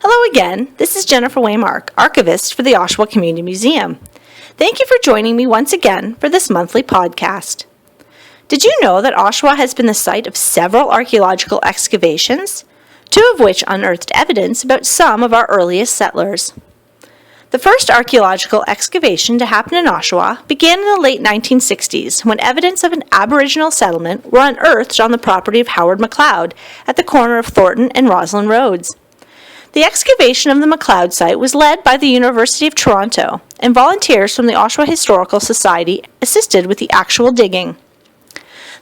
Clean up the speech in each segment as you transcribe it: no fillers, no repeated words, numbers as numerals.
Hello again, this is Jennifer Weymark, archivist for the Oshawa Community Museum. Thank you for joining me once again for this monthly podcast. Did you know that Oshawa has been the site of several archaeological excavations, two of which unearthed evidence about some of our earliest settlers? The first archaeological excavation to happen in Oshawa began in the late 1960s when evidence of an Aboriginal settlement were unearthed on the property of Howard MacLeod at the corner of Thornton and Roslyn Roads. The excavation of the MacLeod site was led by the University of Toronto, and volunteers from the Oshawa Historical Society assisted with the actual digging.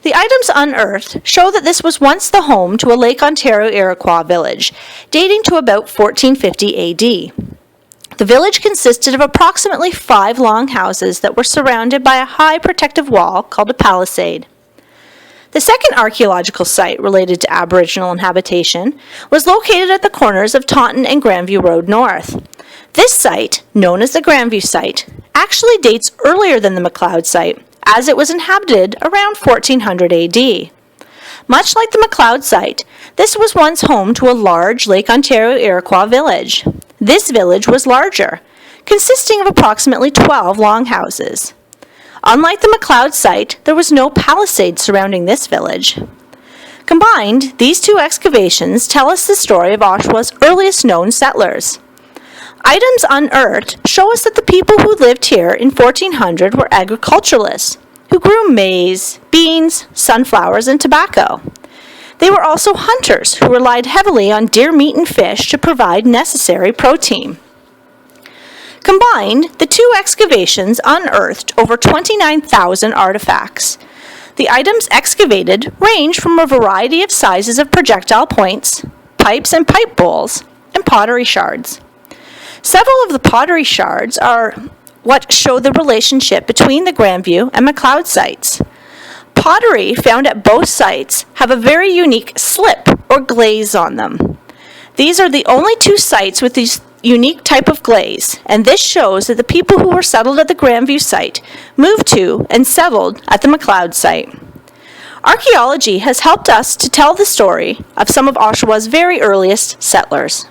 The items unearthed show that this was once the home to a Lake Ontario Iroquois village, dating to about 1450 AD. The village consisted of approximately 5 long houses that were surrounded by a high protective wall called a palisade. The second archaeological site related to Aboriginal inhabitation was located at the corners of Taunton and Grandview Road North. This site, known as the Grandview site, actually dates earlier than the MacLeod site, as it was inhabited around 1400 AD. Much like the MacLeod site, this was once home to a large Lake Ontario Iroquois village. This village was larger, consisting of approximately 12 longhouses. Unlike the MacLeod site, there was no palisade surrounding this village. Combined, these two excavations tell us the story of Oshawa's earliest known settlers. Items unearthed show us that the people who lived here in 1400 were agriculturalists, who grew maize, beans, sunflowers, and tobacco. They were also hunters who relied heavily on deer meat and fish to provide necessary protein. Combined, the two excavations unearthed over 29,000 artifacts. The items excavated range from a variety of sizes of projectile points, pipes and pipe bowls, and pottery shards. Several of the pottery shards are what show the relationship between the Grandview and MacLeod sites. Pottery found at both sites have a very unique slip or glaze on them. These are the only two sites with these unique type of glaze, and this shows that the people who were settled at the Grandview site moved to and settled at the MacLeod site. Archaeology has helped us to tell the story of some of Oshawa's very earliest settlers.